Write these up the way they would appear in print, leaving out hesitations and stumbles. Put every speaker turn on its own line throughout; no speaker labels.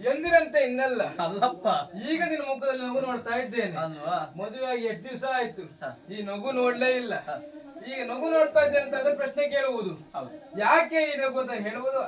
ಎಂದಿನಂತೆ ಇನ್ನಲ್ಲ
ಅಲ್ಲಪ್ಪ,
ಈಗ ನಿನ್ನ ಮುಖದಲ್ಲಿ ನಗು ನೋಡ್ತಾ ಇದ್ದೇನೆ
ಅಲ್ವಾ?
ಮದುವೆಯಾಗಿ 8 ದಿವಸ ಆಯ್ತು, ಈ ನಗು ನೋಡ್ಲೇ ಇಲ್ಲ. ಈಗ ನಗು ನೋಡ್ತಾ ಇದ್ದೇನೆ ಅಂತ ಅದೇ ಪ್ರಶ್ನೆ ಕೇಳುವುದು. ಯಾಕೆ ಈ ನಗು ಅಂತ ಹೇಳುವುದು.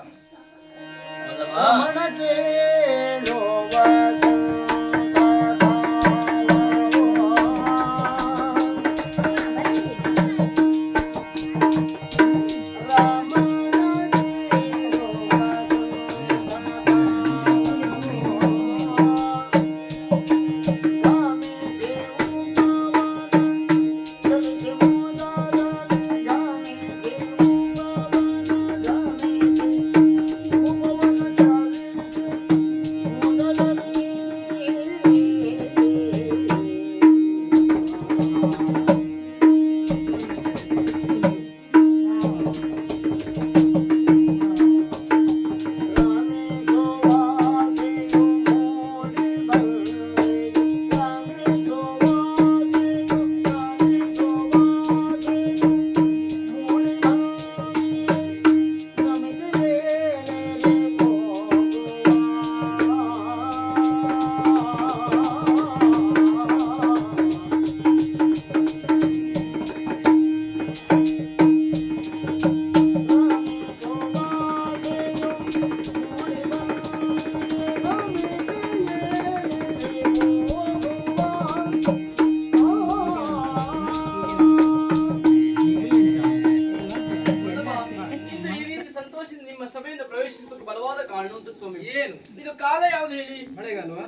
ಬಲವಾದ ಕಾರಣ ಉಂಟು ಸ್ವಾಮಿ. ಏನು ಇದು? ಕಾಲ ಯಾವ್ದು ಹೇಳಿ? ಮಳೆಗಾಲವಾ?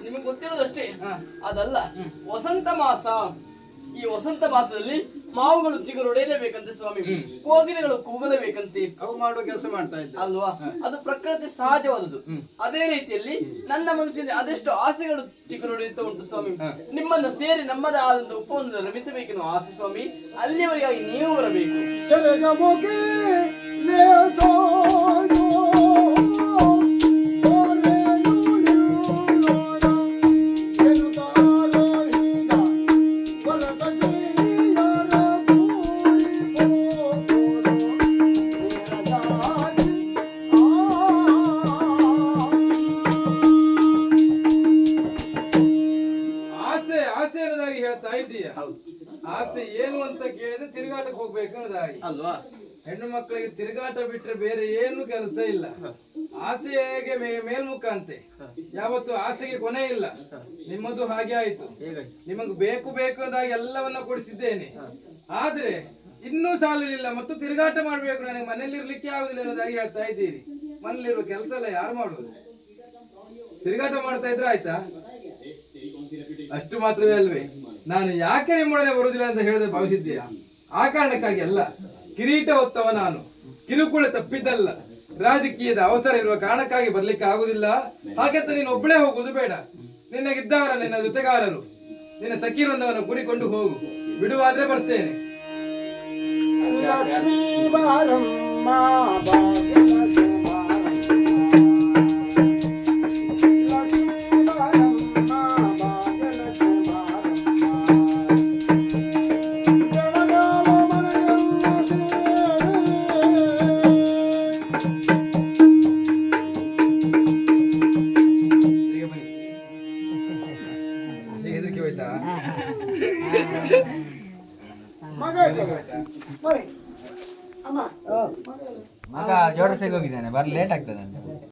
ನಿಮಗೆ ಗೊತ್ತಿರೋದಷ್ಟೇ. ಅದಲ್ಲ, ವಸಂತ ಮಾಸ. ಈ ವಸಂತ ಮಾಸದಲ್ಲಿ ಮಾವುಗಳು ಚಿಗುರೊಡೆಯಲೇಬೇಕಂತೆ ಸ್ವಾಮಿ, ಕೋಗಿಲೆಗಳು ಕೂಗಲೇಬೇಕಂತೆ.
ಅವು ಮಾಡುವ ಕೆಲಸ ಮಾಡ್ತಾ ಇದ್ದ
ಅಲ್ವಾ? ಅದು ಪ್ರಕೃತಿ ಸಹಜವಾದದ್ದು. ಅದೇ ರೀತಿಯಲ್ಲಿ ನನ್ನ ಮನಸ್ಸಿನಲ್ಲಿ ಅದೆಷ್ಟು ಆಸೆಗಳು ಚಿಗುರೊಡೆಯುತ್ತಾ ಉಂಟು ಸ್ವಾಮಿ. ನಿಮ್ಮನ್ನು ಸೇರಿ ನಮ್ಮದೇ ಆದಂತ ಉಪವನ್ನು ರಮಿಸಬೇಕೆನ್ನುವ ಆಸೆ ಸ್ವಾಮಿ. ಅಲ್ಲಿಯವರೆಗಾಗಿ ನೀವು ಬರಬೇಕು.
ಹೇಳ್ತಾ ಇದ್ದೀಯ. ಆಸೆ ಏನು ಅಂತ ಕೇಳಿದ್ರೆ ತಿರುಗಾಟಕ್ಕೆ ಹೋಗ್ಬೇಕು ಅನ್ನೋದಾಗಿ
ಅಲ್ವಾ?
ಹೆಣ್ಣು ಮಕ್ಕಳಿಗೆ ತಿರುಗಾಟ ಬಿಟ್ರೆ ಬೇರೆ ಏನು ಕೆಲಸ ಇಲ್ಲ. ಆಸೆಗೆ ಮೇಲ್ಮುಖ ಅಂತೆ, ಯಾವತ್ತು ಆಸೆಗೆ ಕೊನೆ ಇಲ್ಲ. ನಿಮ್ಮದು ಹಾಗೆ ಆಯ್ತು. ನಿಮಗೆ ಬೇಕು ಬೇಕು ಅಂದಾಗ ಎಲ್ಲವನ್ನ ಕೊಡಿಸಿದ್ದೇನೆ, ಆದ್ರೆ ಇನ್ನೂ ಸಾಲಲಿಲ್ಲ ಮತ್ತು ತಿರುಗಾಟ ಮಾಡ್ಬೇಕು. ನನಗೆ ಮನೇಲಿ ಇರ್ಲಿಕ್ಕೆ ಆಗುದಿಲ್ಲ ಅನ್ನೋದಾಗಿ ಹೇಳ್ತಾ ಇದ್ದೀರಿ. ಮನೇಲಿರುವ ಕೆಲಸ ಎಲ್ಲ ಯಾರು ಮಾಡುವುದು? ತಿರುಗಾಟ ಮಾಡ್ತಾ ಇದ್ರೆ ಆಯ್ತಾ? ಅಷ್ಟು ಮಾತ್ರವೇ ಅಲ್ವೇ, ನಾನು ಯಾಕೆ ನಿಮ್ಮೊಡನೆ ಬರುವುದಿಲ್ಲ ಅಂತ ಹೇಳಿದ್ರೆ ಭಾವಿಸಿದ್ದೀಯಾ? ಆ ಕಾರಣಕ್ಕಾಗಿ ಅಲ್ಲ. ಕಿರೀಟ ಹೊತ್ತವ ನಾನು, ಕಿರುಕುಳ ತಪ್ಪಿದ್ದಲ್ಲ. ರಾಜಕೀಯದ ಅವಸರ ಇರುವ ಕಾರಣಕ್ಕಾಗಿ ಬರ್ಲಿಕ್ಕೆ ಆಗುದಿಲ್ಲ. ಹಾಗೆಂತ ನೀನು ಒಬ್ಬಳೇ ಹೋಗುವುದು ಬೇಡ. ನಿನ್ನಗಿದ್ದವರ, ನಿನ್ನ ಜೊತೆಗಾರರು, ನಿನ್ನ ಸಖೀರೊಂದವನ್ನು ಕೂಡಿಕೊಂಡು ಹೋಗು. ಬಿಡುವಾದ್ರೆ ಬರ್ತೇನೆ.
ಮಗ ಜೋಡಿಸಿಗೆ ಹೋಗಿದ್ದಾನೆ, ಬರ್ ಲೇಟ್ ಆಗ್ತದೆ.